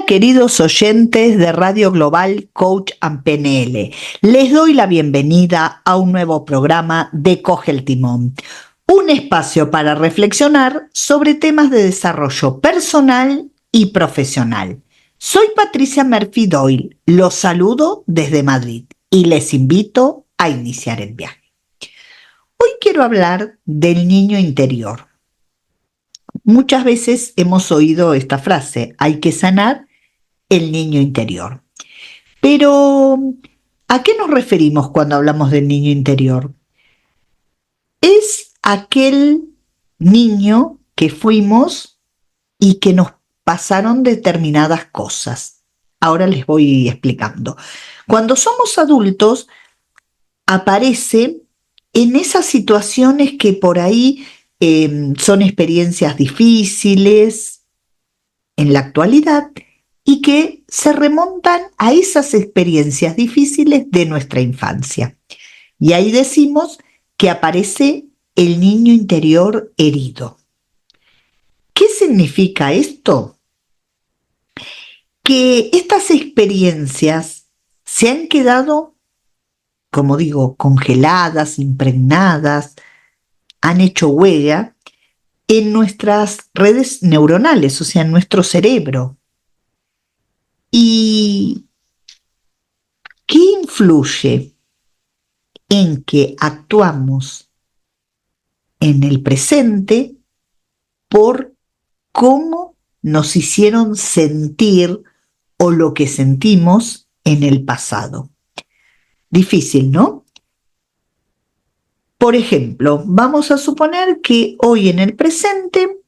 Queridos oyentes de Radio Global Coach and PNL, les doy la bienvenida a un nuevo programa de Coge el Timón, un espacio para reflexionar sobre temas de desarrollo personal y profesional. Soy Patricia Murphy Doyle, los saludo desde Madrid y les invito a iniciar el viaje. Hoy quiero hablar del niño interior. Muchas veces hemos oído esta frase, hay que sanar el niño interior. Pero, ¿a qué nos referimos cuando hablamos del niño interior? Es aquel niño que fuimos y que nos pasaron determinadas cosas. Ahora les voy explicando. Cuando somos adultos, aparece en esas situaciones que por ahí son experiencias difíciles en la actualidad y que se remontan a esas experiencias difíciles de nuestra infancia. Y ahí decimos que aparece el niño interior herido. ¿Qué significa esto? Que estas experiencias se han quedado, como digo, congeladas, impregnadas, han hecho huella en nuestras redes neuronales, o sea, en nuestro cerebro. ¿Y qué influye en que actuamos en el presente por cómo nos hicieron sentir o lo que sentimos en el pasado? Difícil, ¿no? Por ejemplo, vamos a suponer que hoy en el presente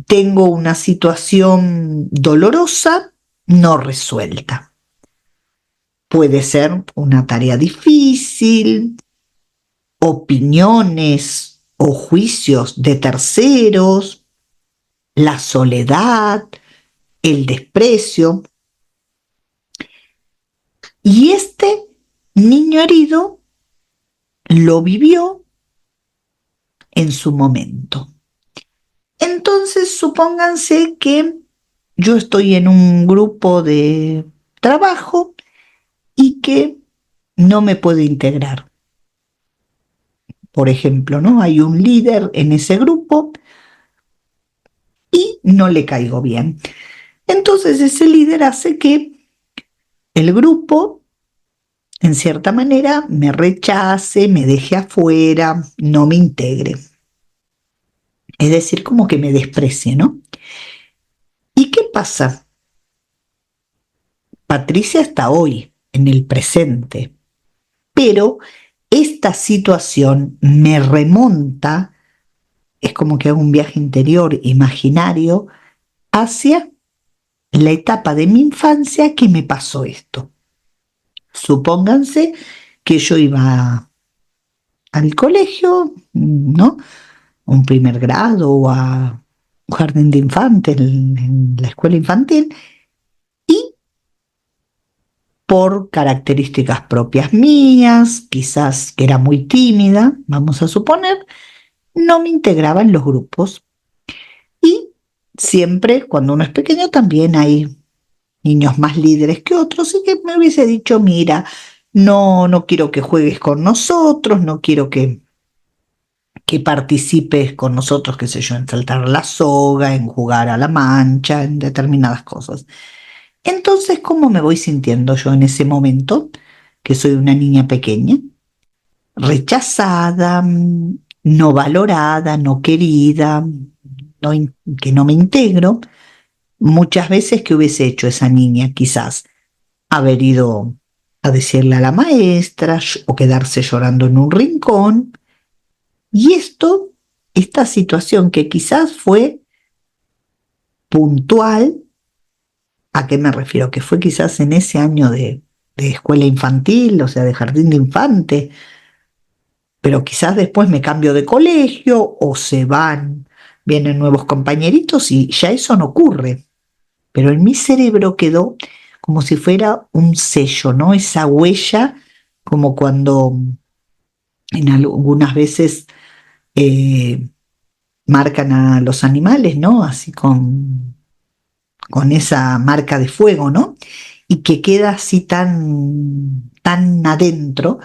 tengo una situación dolorosa no resuelta. Puede ser una tarea difícil, opiniones o juicios de terceros, la soledad, el desprecio. Y este niño herido lo vivió en su momento. Entonces, supónganse que yo estoy en un grupo de trabajo y que no me puedo integrar. Por ejemplo, ¿no? Hay un líder en ese grupo y no le caigo bien. Entonces, ese líder hace que el grupo, en cierta manera, me rechace, me deje afuera, no me integre. Es decir, como que me desprecie, ¿no? ¿Y qué pasa? Patricia está hoy, en el presente, pero esta situación me remonta, es como que hago un viaje interior imaginario hacia la etapa de mi infancia que me pasó esto. Supónganse que yo iba al colegio, ¿no? Un primer grado o a un jardín de infantes, en la escuela infantil, y por características propias mías, quizás que era muy tímida, vamos a suponer, no me integraba en los grupos. Y siempre, cuando uno es pequeño, también hay niños más líderes que otros y que me hubiese dicho, mira, no quiero que juegues con nosotros, no quiero que participes con nosotros, qué sé yo, en saltar la soga, en jugar a la mancha, en determinadas cosas. Entonces, ¿cómo me voy sintiendo yo en ese momento? Que soy una niña pequeña, rechazada, no valorada, no querida, que no me integro. Muchas veces, ¿qué hubiese hecho esa niña? Quizás haber ido a decirle a la maestra o quedarse llorando en un rincón. Y esta situación que quizás fue puntual, ¿a qué me refiero? Que fue quizás en ese año de escuela infantil, o sea, de jardín de infante, pero quizás después me cambio de colegio o se van, vienen nuevos compañeritos y ya eso no ocurre. Pero en mi cerebro quedó como si fuera un sello, ¿no? Esa huella, como cuando en algunas veces marcan a los animales, ¿no? Así con esa marca de fuego, ¿no? Y que queda así tan adentro.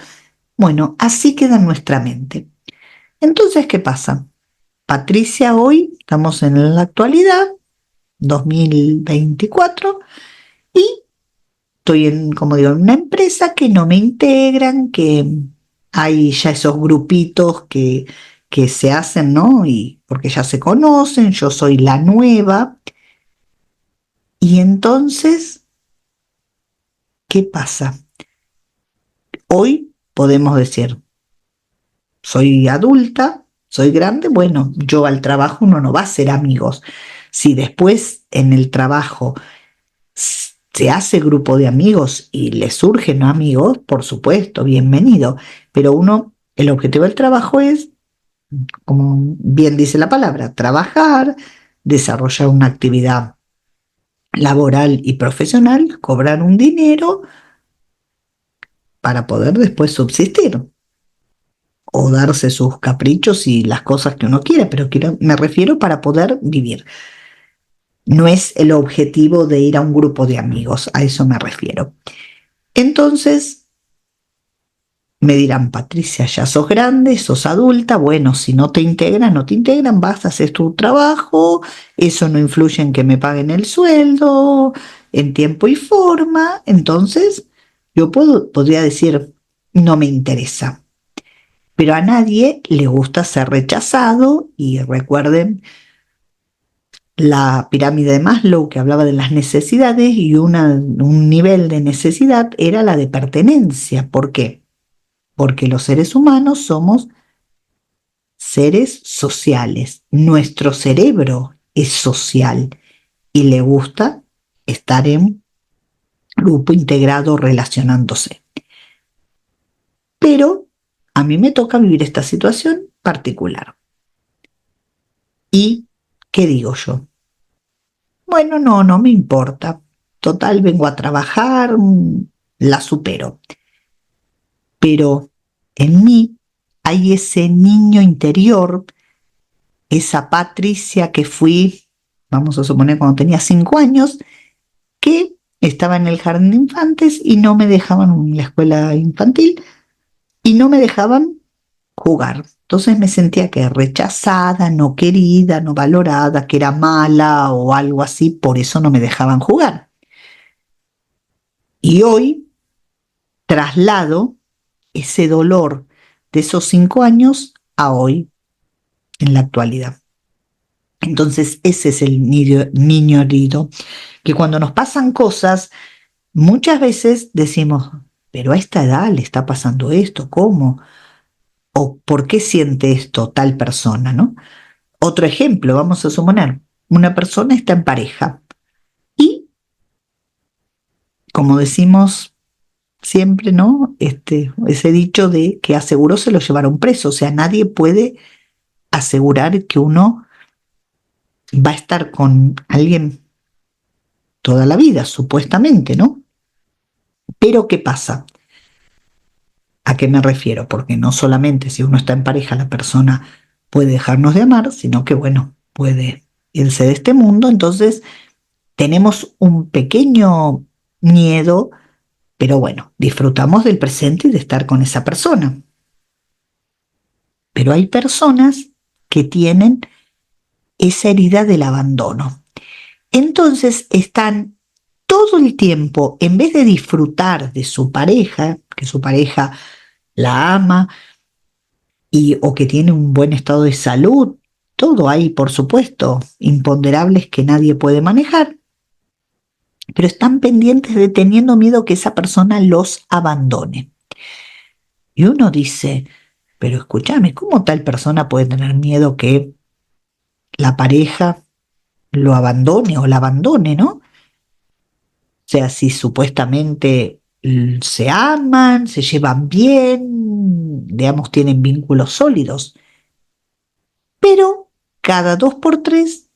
Bueno, así queda en nuestra mente. Entonces, ¿qué pasa? Patricia, hoy estamos en la actualidad, 2024, y estoy como digo, en una empresa que no me integran, que hay ya esos grupitos que se hacen, ¿no? Y porque ya se conocen, yo soy la nueva. Y entonces, ¿qué pasa? Hoy podemos decir, soy adulta, soy grande, bueno, yo al trabajo uno no va a ser amigos. Si después en el trabajo se hace grupo de amigos y le surgen amigos, por supuesto, bienvenido. Pero el objetivo del trabajo es, como bien dice la palabra, trabajar, desarrollar una actividad laboral y profesional, cobrar un dinero para poder después subsistir o darse sus caprichos y las cosas que uno quiere, pero me refiero para poder vivir. No es el objetivo de ir a un grupo de amigos, a eso me refiero. Entonces, me dirán, Patricia, ya sos grande, sos adulta, bueno, si no te integran, no te integran, vas a hacer tu trabajo, eso no influye en que me paguen el sueldo, en tiempo y forma, entonces yo podría decir, no me interesa. Pero a nadie le gusta ser rechazado y recuerden la pirámide de Maslow que hablaba de las necesidades y un nivel de necesidad era la de pertenencia. ¿Por qué? Porque los seres humanos somos seres sociales. Nuestro cerebro es social y le gusta estar en grupo integrado relacionándose. Pero a mí me toca vivir esta situación particular. ¿Y qué digo yo? Bueno, no me importa. Total, vengo a trabajar, la supero. Pero en mí hay ese niño interior, esa Patricia que fui, vamos a suponer cuando tenía 5 años, que estaba en el jardín de infantes y no me dejaban en la escuela infantil y no me dejaban jugar. Entonces me sentía que rechazada, no querida, no valorada, que era mala o algo así, por eso no me dejaban jugar. Y hoy traslado ese dolor de esos 5 años a hoy, en la actualidad. Entonces ese es el niño herido, que cuando nos pasan cosas, muchas veces decimos, pero a esta edad le está pasando esto, ¿cómo? ¿O por qué siente esto tal persona, no? Otro ejemplo, vamos a suponer, una persona está en pareja y, como decimos siempre, ¿no? Ese dicho de que aseguró se lo llevaron preso, o sea, nadie puede asegurar que uno va a estar con alguien toda la vida, supuestamente, ¿no? Pero ¿qué pasa? ¿A qué me refiero? Porque no solamente si uno está en pareja la persona puede dejarnos de amar, sino que, bueno, puede irse de este mundo. Entonces, tenemos un pequeño miedo, pero bueno, disfrutamos del presente y de estar con esa persona. Pero hay personas que tienen esa herida del abandono. Entonces están todo el tiempo, en vez de disfrutar de su pareja, que su pareja la ama o que tiene un buen estado de salud, todo hay, por supuesto, imponderables que nadie puede manejar, pero están pendientes de teniendo miedo que esa persona los abandone. Y uno dice, pero escúchame, ¿cómo tal persona puede tener miedo que la pareja lo abandone o la abandone, ¿no? O sea, si supuestamente se aman, se llevan bien, digamos, tienen vínculos sólidos, pero cada 2 por 3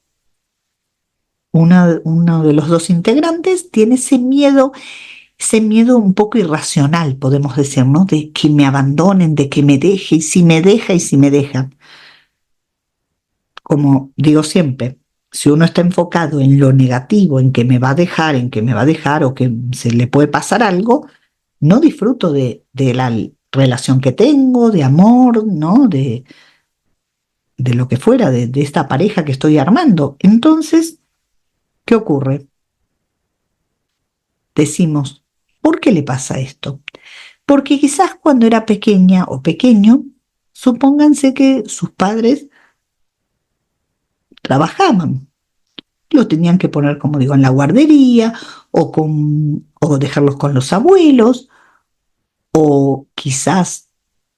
uno de los dos integrantes tiene ese miedo un poco irracional, podemos decir, ¿no? De que me abandonen, de que me deje, y si me deja, y si me deja. Como digo siempre, si uno está enfocado en lo negativo, en que me va a dejar, en que me va a dejar o que se le puede pasar algo, no disfruto de la relación que tengo, de amor, ¿no? De lo que fuera, de esta pareja que estoy armando. Entonces, ¿qué ocurre? Decimos, ¿por qué le pasa esto? Porque quizás cuando era pequeña o pequeño, supónganse que sus padres trabajaban, lo tenían que poner, como digo, en la guardería o dejarlos con los abuelos, o quizás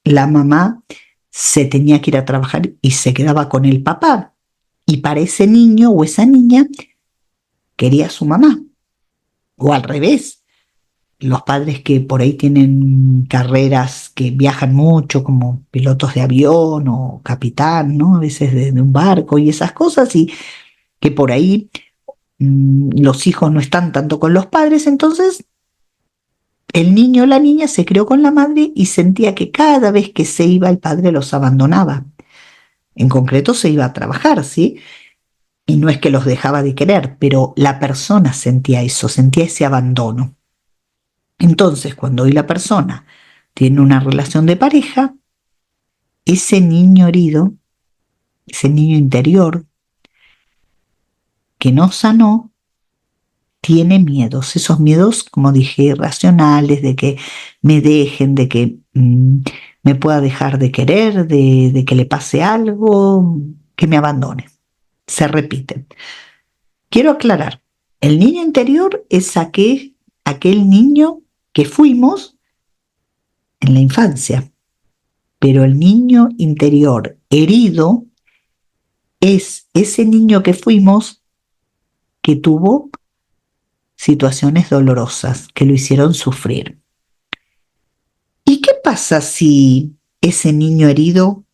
la mamá se tenía que ir a trabajar y se quedaba con el papá. Y para ese niño o esa niña quería a su mamá, o al revés. Los padres que por ahí tienen carreras que viajan mucho, como pilotos de avión o capitán, ¿no? A veces de un barco y esas cosas, y que por ahí los hijos no están tanto con los padres, entonces el niño o la niña se crió con la madre y sentía que cada vez que se iba el padre los abandonaba. En concreto se iba a trabajar, ¿sí? Y no es que los dejaba de querer, pero la persona sentía eso, sentía ese abandono. Entonces, cuando hoy la persona tiene una relación de pareja, ese niño herido, ese niño interior que no sanó, tiene miedos, esos miedos, como dije, irracionales, de que me dejen, de que me pueda dejar de querer, de que le pase algo, que me abandone. Se repiten. Quiero aclarar, el niño interior es aquel niño que fuimos en la infancia, pero el niño interior herido es ese niño que fuimos que tuvo situaciones dolorosas que lo hicieron sufrir. ¿Y qué pasa si ese niño herido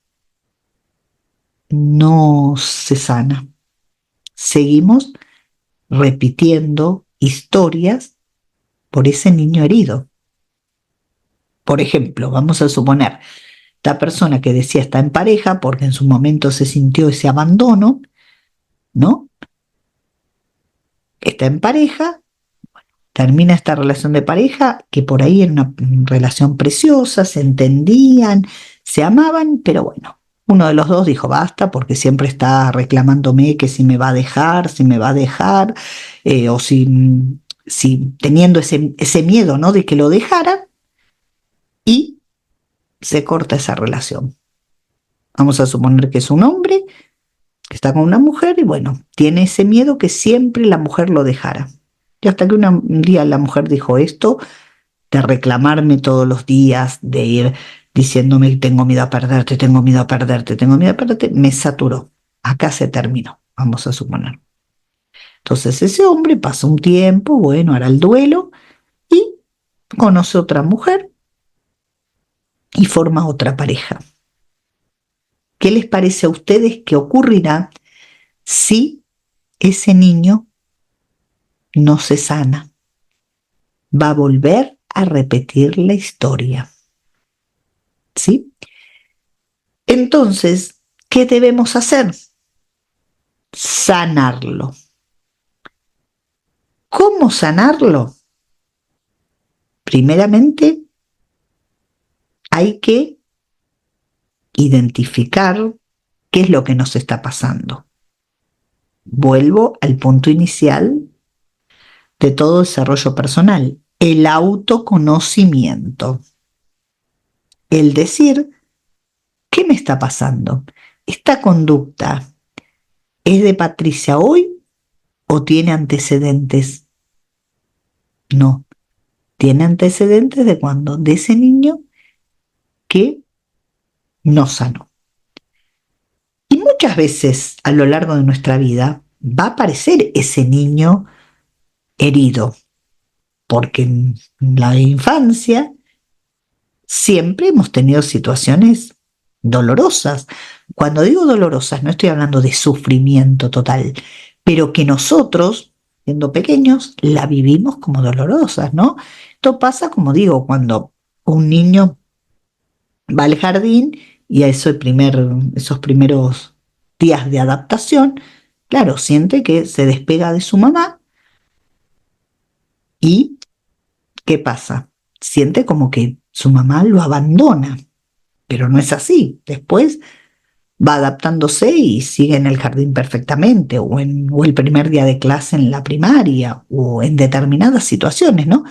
no se sana? Seguimos repitiendo historias por ese niño herido. Por ejemplo, vamos a suponer, esta persona que decía está en pareja porque en su momento se sintió ese abandono, ¿no? Está en pareja, termina esta relación de pareja, que por ahí era una relación preciosa, se entendían, se amaban, pero bueno, uno de los dos dijo basta porque siempre está reclamándome que si me va a dejar, si me va a dejar, o si teniendo ese miedo, ¿no? De que lo dejara, y se corta esa relación. Vamos a suponer que es un hombre que está con una mujer y bueno, tiene ese miedo que siempre la mujer lo dejara. Y hasta que un día la mujer dijo esto, de reclamarme todos los días, de ir diciéndome tengo miedo a perderte, tengo miedo a perderte, tengo miedo a perderte, me saturó. Acá se terminó, vamos a suponer. Entonces ese hombre pasa un tiempo, bueno, hará el duelo y conoce otra mujer y forma otra pareja. ¿Qué les parece a ustedes que ocurrirá si ese niño no se sana? Va a volver a repetir la historia, ¿sí? Entonces, ¿qué debemos hacer? Sanarlo. ¿Cómo sanarlo? Primeramente, hay que identificar qué es lo que nos está pasando. Vuelvo al punto inicial de todo desarrollo personal, el autoconocimiento. El decir, ¿qué me está pasando? ¿Esta conducta es de Patricia hoy o tiene antecedentes? No, tiene antecedentes de cuando, de ese niño que no sanó. Y muchas veces a lo largo de nuestra vida va a aparecer ese niño herido, porque en la infancia siempre hemos tenido situaciones dolorosas. Cuando digo dolorosas, no estoy hablando de sufrimiento total, pero que nosotros, siendo pequeños, la vivimos como dolorosas, ¿no? Esto pasa, como digo, cuando un niño va al jardín y a esos primeros días de adaptación, claro, siente que se despega de su mamá y ¿qué pasa? Siente como que su mamá lo abandona, pero no es así. Después va adaptándose y sigue en el jardín perfectamente, o el primer día de clase en la primaria, o en determinadas situaciones, ¿no?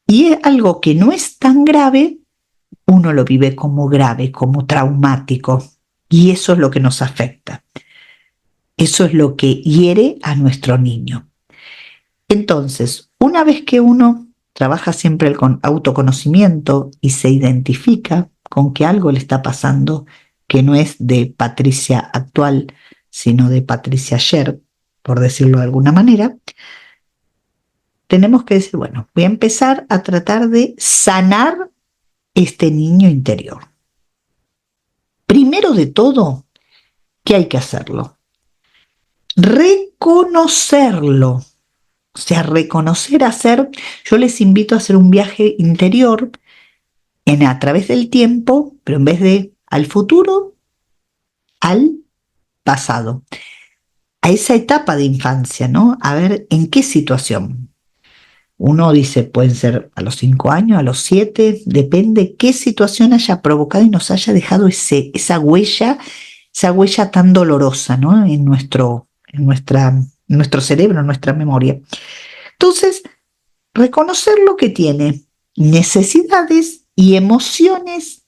Y es algo que no es tan grave, uno lo vive como grave, como traumático, y eso es lo que nos afecta. Eso es lo que hiere a nuestro niño. Entonces, una vez que uno trabaja siempre el autoconocimiento y se identifica con que algo le está pasando que no es de Patricia actual, sino de Patricia ayer, por decirlo de alguna manera, tenemos que decir, bueno, voy a empezar a tratar de sanar este niño interior. Primero de todo, ¿qué hay que hacerlo? Reconocerlo. O sea, reconocer, hacer, yo les invito a hacer un viaje interior a través del tiempo, pero en vez de al futuro, al pasado, a esa etapa de infancia, ¿no? A ver en qué situación. Uno dice, pueden ser a los 5 años, a los 7, depende qué situación haya provocado y nos haya dejado esa huella tan dolorosa, ¿no? En nuestro cerebro, en nuestra memoria. Entonces, reconocer lo que tiene, necesidades y emociones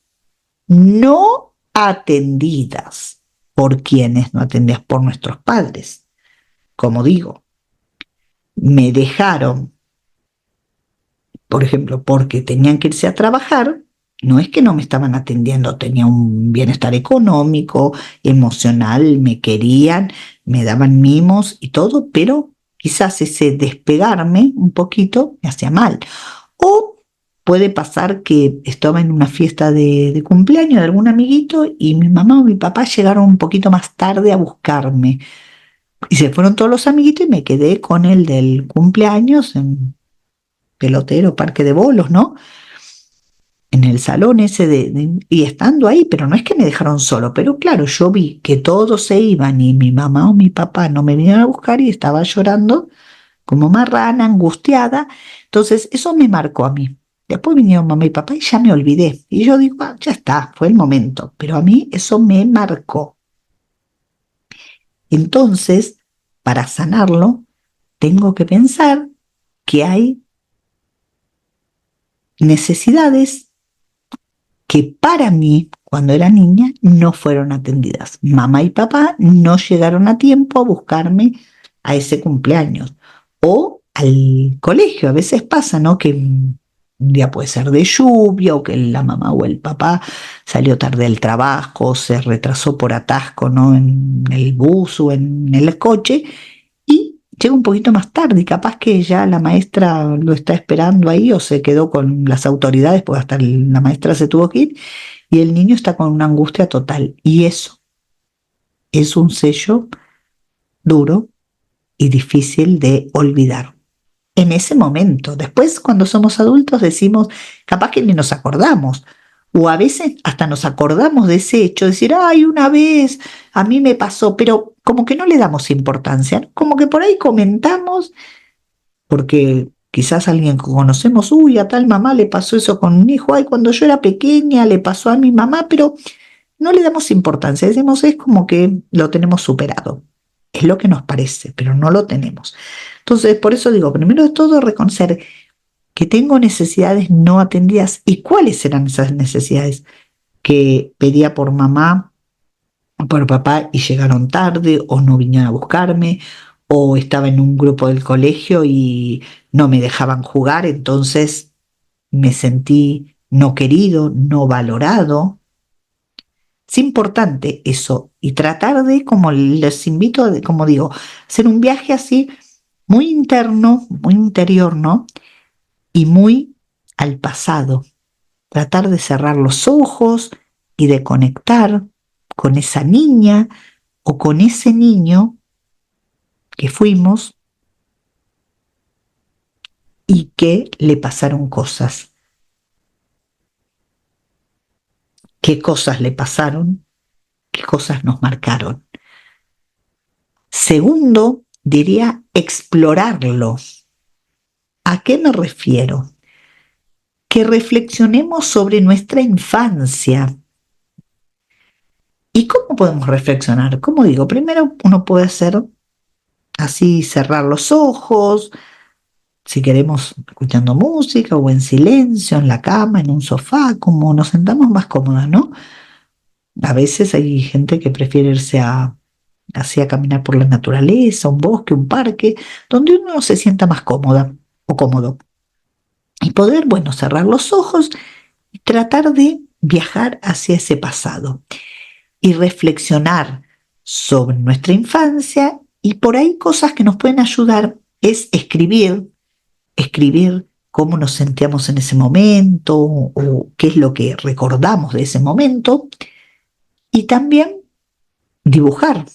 no atendidas. ¿Por quienes no atendidas? Por nuestros padres. Como digo, me dejaron, por ejemplo, porque tenían que irse a trabajar, no es que no me estaban atendiendo, tenía un bienestar económico, emocional, me querían, me daban mimos y todo, pero quizás ese despegarme un poquito me hacía mal. O puede pasar que estaba en una fiesta de cumpleaños de algún amiguito y mi mamá o mi papá llegaron un poquito más tarde a buscarme. Y se fueron todos los amiguitos y me quedé con el del cumpleaños en pelotero, parque de bolos, ¿no? En el salón ese y estando ahí, pero no es que me dejaron solo, pero claro, yo vi que todos se iban y mi mamá o mi papá no me vinieron a buscar y estaba llorando como marrana, angustiada. Entonces, eso me marcó a mí. Después vinieron mamá y papá y ya me olvidé. Y yo digo, "Ah, ya está, fue el momento". Pero a mí eso me marcó. Entonces, para sanarlo, tengo que pensar que hay necesidades que para mí, cuando era niña, no fueron atendidas. Mamá y papá no llegaron a tiempo a buscarme a ese cumpleaños o al colegio. A veces pasa, ¿no? Que un día puede ser de lluvia o que la mamá o el papá salió tarde del trabajo, se retrasó por atasco, ¿no? En el bus o en el coche y llega un poquito más tarde y capaz que ya la maestra lo está esperando ahí o se quedó con las autoridades, pues hasta la maestra se tuvo que ir y el niño está con una angustia total. Y eso es un sello duro y difícil de olvidar. En ese momento, después cuando somos adultos decimos, capaz que ni nos acordamos, o a veces hasta nos acordamos de ese hecho, decir, ay, una vez a mí me pasó, pero como que no le damos importancia, ¿no? Como que por ahí comentamos porque quizás alguien que conocemos, uy, a tal mamá le pasó eso con un hijo, ay, cuando yo era pequeña le pasó a mi mamá, pero no le damos importancia, decimos, es como que lo tenemos superado. Es lo que nos parece, pero no lo tenemos. Entonces, por eso digo, primero de todo, reconocer que tengo necesidades no atendidas y cuáles eran esas necesidades que pedía por mamá por papá y llegaron tarde o no vinieron a buscarme o estaba en un grupo del colegio y no me dejaban jugar, entonces me sentí no querido, no valorado. Es importante eso y tratar de, como les invito, como digo, hacer un viaje así muy interno, muy interior, ¿no? Y muy al pasado. Tratar de cerrar los ojos y de conectar con esa niña o con ese niño que fuimos y que le pasaron cosas. ¿Qué cosas le pasaron? ¿Qué cosas nos marcaron? Segundo, diría explorarlo. ¿A qué me refiero? Que reflexionemos sobre nuestra infancia. ¿Y cómo podemos reflexionar? Como digo, primero uno puede hacer así, cerrar los ojos, si queremos escuchando música o en silencio, en la cama, en un sofá, como nos sentamos más cómodas, ¿no? A veces hay gente que prefiere irse así a caminar por la naturaleza, un bosque, un parque, donde uno se sienta más cómoda o cómodo. Y poder, bueno, cerrar los ojos y tratar de viajar hacia ese pasado y reflexionar sobre nuestra infancia, y por ahí cosas que nos pueden ayudar es escribir cómo nos sentíamos en ese momento o qué es lo que recordamos de ese momento, y también dibujar,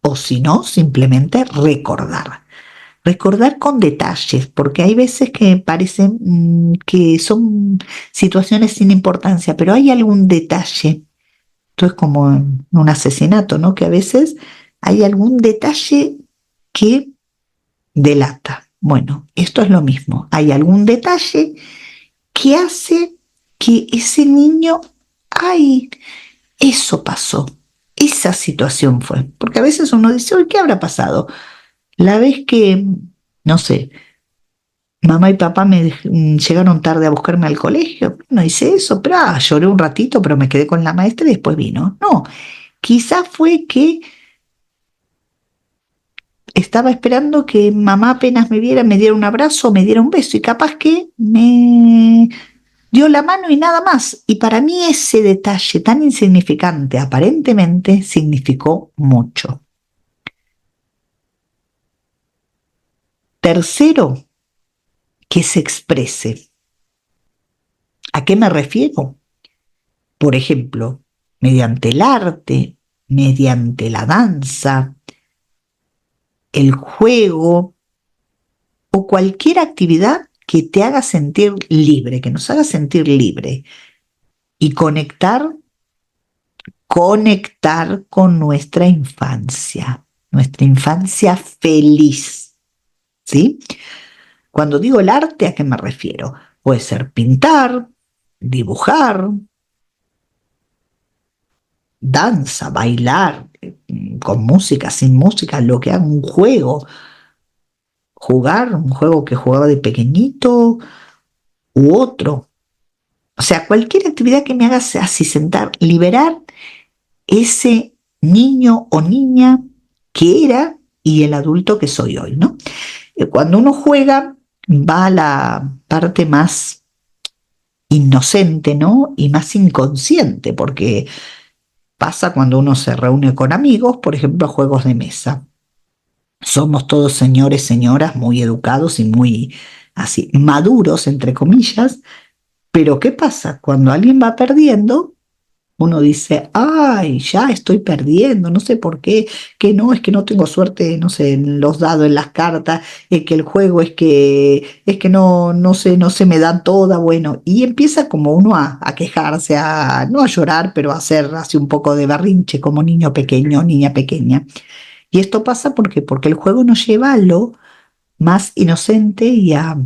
o si no, simplemente recordar. Recordar con detalles, porque hay veces que parecen que son situaciones sin importancia, pero hay algún detalle. Esto es como en un asesinato, ¿no? Que a veces hay algún detalle que delata. Bueno, esto es lo mismo. Hay algún detalle que hace que ese niño, ay, eso pasó, esa situación fue. Porque a veces uno dice, uy, ¿qué habrá pasado? La vez que, no sé, mamá y papá llegaron tarde a buscarme al colegio, no hice eso, pero lloré un ratito, pero me quedé con la maestra y después vino. No, quizás fue que estaba esperando que mamá apenas me viera, me diera un abrazo, me diera un beso, y capaz que me dio la mano y nada más. Y para mí ese detalle tan insignificante aparentemente significó mucho. Tercero, que se exprese. ¿A qué me refiero? Por ejemplo, mediante el arte, mediante la danza, el juego o cualquier actividad que te haga sentir libre, que nos haga sentir libre y conectar con nuestra infancia feliz, ¿sí? Cuando digo el arte, ¿a qué me refiero? Puede ser pintar, dibujar, danza, bailar, con música, sin música, lo que haga, un juego, jugar, un juego que jugaba de pequeñito u otro. O sea, cualquier actividad que me haga así sentar, liberar ese niño o niña que era y el adulto que soy hoy, ¿no? Cuando uno juega, va a la parte más inocente, ¿no? Y más inconsciente, porque pasa cuando uno se reúne con amigos, por ejemplo, juegos de mesa. Somos todos señores, señoras, muy educados y muy así, maduros, entre comillas, pero ¿qué pasa? Cuando alguien va perdiendo, uno dice, ay, ya estoy perdiendo, no sé por qué, que no, es que no tengo suerte, no sé, en los dados, en las cartas, es que el juego es que no, no se me dan todas, bueno, y empieza como uno a quejarse, no a llorar, pero a hacer así un poco de berrinche como niño pequeño, niña pequeña. Y esto pasa porque el juego nos lleva a lo más inocente y a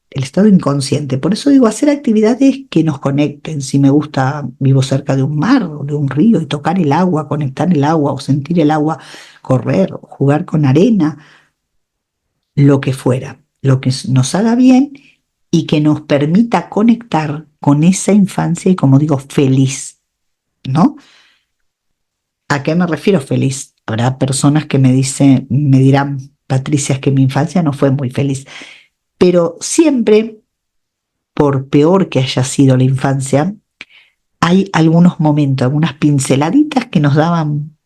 el estado inconsciente. Por eso digo, hacer actividades que nos conecten. Si me gusta, vivo cerca de un mar o de un río y tocar el agua, conectar el agua o sentir el agua correr, o jugar con arena, lo que fuera, lo que nos haga bien y que nos permita conectar con esa infancia y, como digo, feliz, ¿no? ¿A qué me refiero feliz? Habrá personas que me dirán, Patricia, es que mi infancia no fue muy feliz, pero siempre, por peor que haya sido la infancia, hay algunos momentos, algunas pinceladitas que nos daban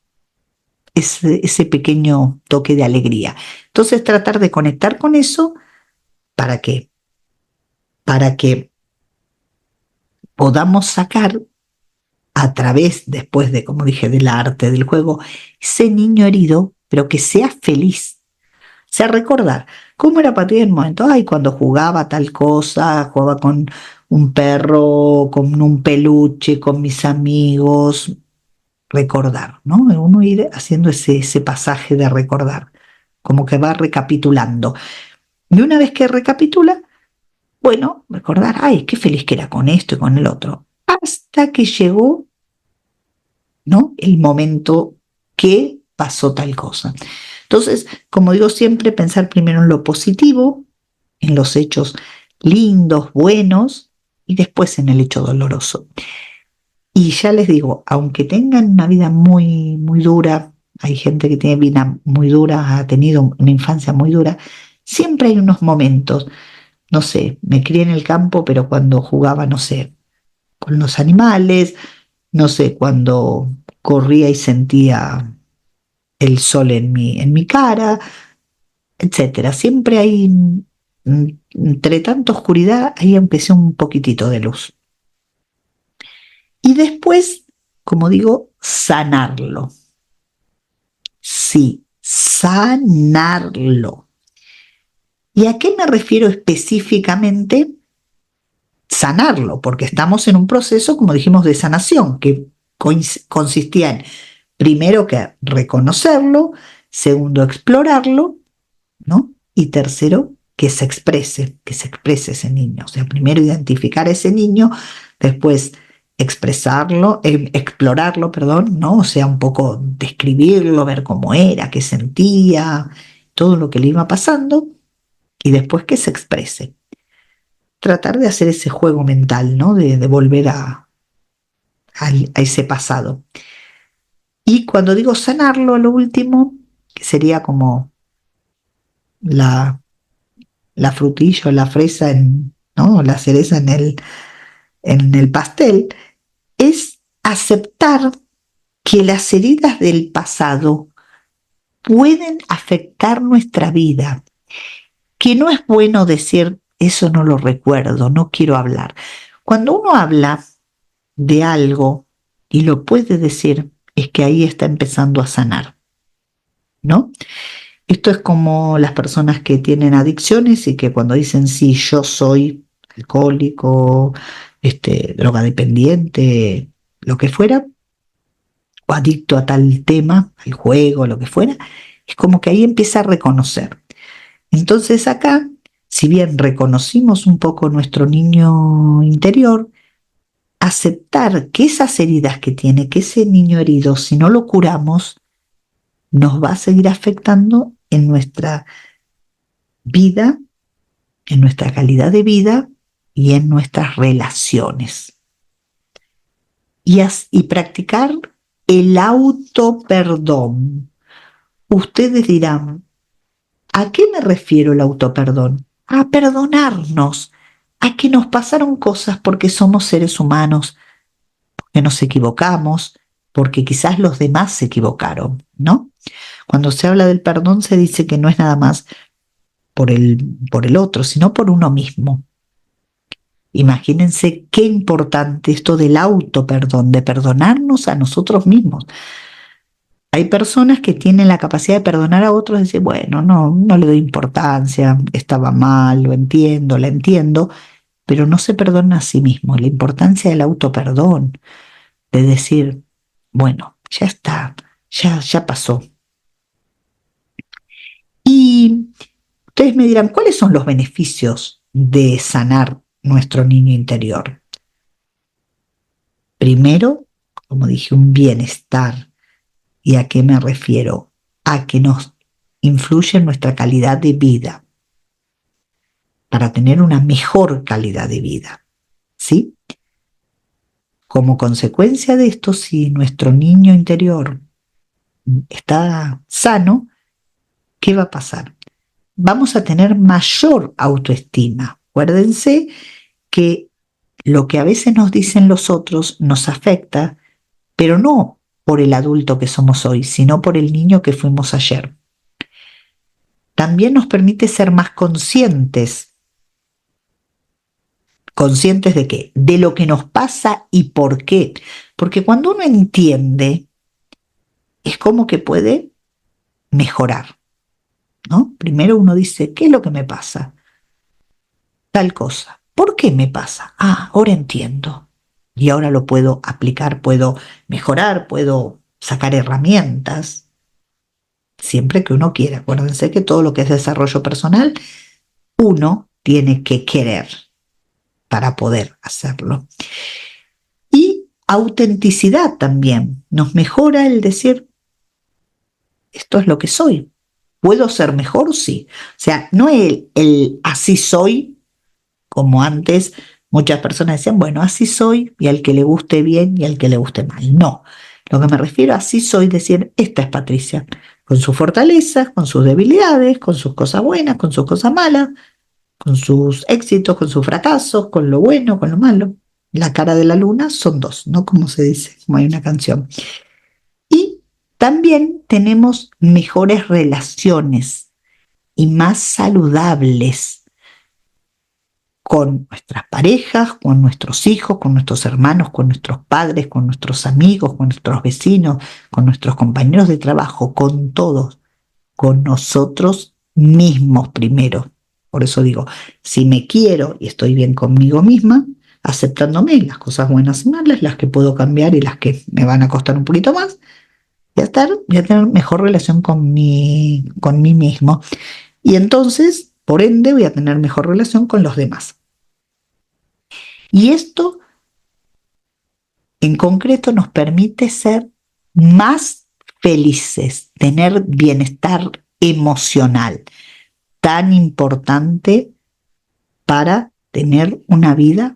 ese pequeño toque de alegría. Entonces tratar de conectar con eso, ¿para qué? Para que podamos sacar a través, después de, como dije, del arte, del juego, ese niño herido, pero que sea feliz. O sea, recordar cómo era para ti en el momento, ay, cuando jugaba tal cosa, jugaba con un perro, con un peluche, con mis amigos, recordar, ¿no? Uno ir haciendo ese pasaje de recordar, como que va recapitulando. Y una vez que recapitula, bueno, recordar, ay, qué feliz que era con esto y con el otro, hasta que llegó, ¿no? El momento que pasó tal cosa. Entonces, como digo siempre, pensar primero en lo positivo, en los hechos lindos, buenos, y después en el hecho doloroso. Y ya les digo, aunque tengan una vida muy, muy dura, hay gente que tiene vida muy dura, ha tenido una infancia muy dura, siempre hay unos momentos, no sé, me crié en el campo, pero cuando jugaba, no sé, con los animales, no sé, cuando corría y sentía el sol en mi cara, etcétera. Siempre hay, entre tanta oscuridad, hay aunque sea un poquitito de luz. Y después, como digo, sanarlo. Sí, sanarlo. ¿Y a qué me refiero específicamente? Sanarlo, porque estamos en un proceso, como dijimos, de sanación, que consistía en, primero, que reconocerlo, segundo, explorarlo, ¿no? Y tercero, que se exprese ese niño. O sea, primero identificar a ese niño, después expresarlo, explorarlo, perdón, ¿no? O sea, un poco describirlo, ver cómo era, qué sentía, todo lo que le iba pasando, y después que se exprese. Tratar de hacer ese juego mental, ¿no? De volver a ese pasado. Y cuando digo sanarlo, lo último, que sería como la la frutilla o la fresa, ¿no? La cereza en el pastel, es aceptar que las heridas del pasado pueden afectar nuestra vida, que no es bueno decir, eso no lo recuerdo, no quiero hablar. Cuando uno habla de algo y lo puede decir, es que ahí está empezando a sanar, ¿no? Esto es como las personas que tienen adicciones y que cuando dicen, sí, yo soy alcohólico, drogadependiente, lo que fuera, o adicto a tal tema, al juego, lo que fuera, es como que ahí empieza a reconocer. Entonces acá, si bien reconocimos un poco nuestro niño interior, aceptar que esas heridas que tiene, que ese niño herido, si no lo curamos, nos va a seguir afectando en nuestra vida, en nuestra calidad de vida y en nuestras relaciones. Y practicar el autoperdón. Ustedes dirán, ¿a qué me refiero el autoperdón? A perdonarnos, a que nos pasaron cosas porque somos seres humanos, que nos equivocamos, porque quizás los demás se equivocaron, ¿no? Cuando se habla del perdón se dice que no es nada más por el otro, sino por uno mismo. Imagínense qué importante esto del autoperdón, de perdonarnos a nosotros mismos. Hay personas que tienen la capacidad de perdonar a otros y decir, bueno, no le doy importancia, estaba mal, lo entiendo, la entiendo, pero no se perdona a sí mismo. La importancia del autoperdón, de decir, bueno, ya está, ya pasó. Y ustedes me dirán, ¿cuáles son los beneficios de sanar nuestro niño interior? Primero, como dije, un bienestar. ¿Y a qué me refiero? A que nos influye en nuestra calidad de vida, para tener una mejor calidad de vida, ¿sí? Como consecuencia de esto, si nuestro niño interior está sano, ¿qué va a pasar? Vamos a tener mayor autoestima. Acuérdense que lo que a veces nos dicen los otros nos afecta, pero no por el adulto que somos hoy, sino por el niño que fuimos ayer. También nos permite ser más conscientes. ¿Conscientes de qué? De lo que nos pasa y por qué. Porque cuando uno entiende, es como que puede mejorar, ¿no? Primero uno dice, ¿qué es lo que me pasa? Tal cosa. ¿Por qué me pasa? Ah, ahora entiendo. Y ahora lo puedo aplicar, puedo mejorar, puedo sacar herramientas, siempre que uno quiera. Acuérdense que todo lo que es desarrollo personal, uno tiene que querer para poder hacerlo. Y autenticidad también. Nos mejora el decir, esto es lo que soy. ¿Puedo ser mejor? Sí. O sea, no el así soy, como antes muchas personas decían, bueno, así soy, y al que le guste bien y al que le guste mal. No. Lo que me refiero a así soy, decir, esta es Patricia, con sus fortalezas, con sus debilidades, con sus cosas buenas, con sus cosas malas, con sus éxitos, con sus fracasos, con lo bueno, con lo malo. La cara de la luna son dos, ¿no? Como se dice, como hay una canción. Y también tenemos mejores relaciones y más saludables con nuestras parejas, con nuestros hijos, con nuestros hermanos, con nuestros padres, con nuestros amigos, con nuestros vecinos, con nuestros compañeros de trabajo, con todos, con nosotros mismos primero. Por eso digo, si me quiero y estoy bien conmigo misma, aceptándome las cosas buenas y malas, las que puedo cambiar y las que me van a costar un poquito más, voy a tener mejor relación con mí mismo. Y entonces, por ende, voy a tener mejor relación con los demás. Y esto, en concreto, nos permite ser más felices, tener bienestar emocional, tan importante para tener una vida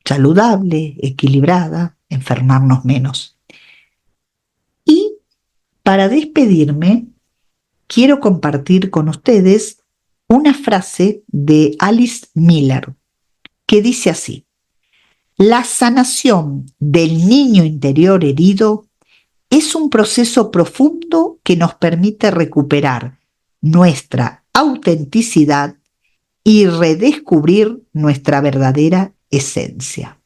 saludable, equilibrada, enfermarnos menos. Y para despedirme, quiero compartir con ustedes una frase de Alice Miller que dice así: la sanación del niño interior herido es un proceso profundo que nos permite recuperar nuestra autenticidad y redescubrir nuestra verdadera esencia.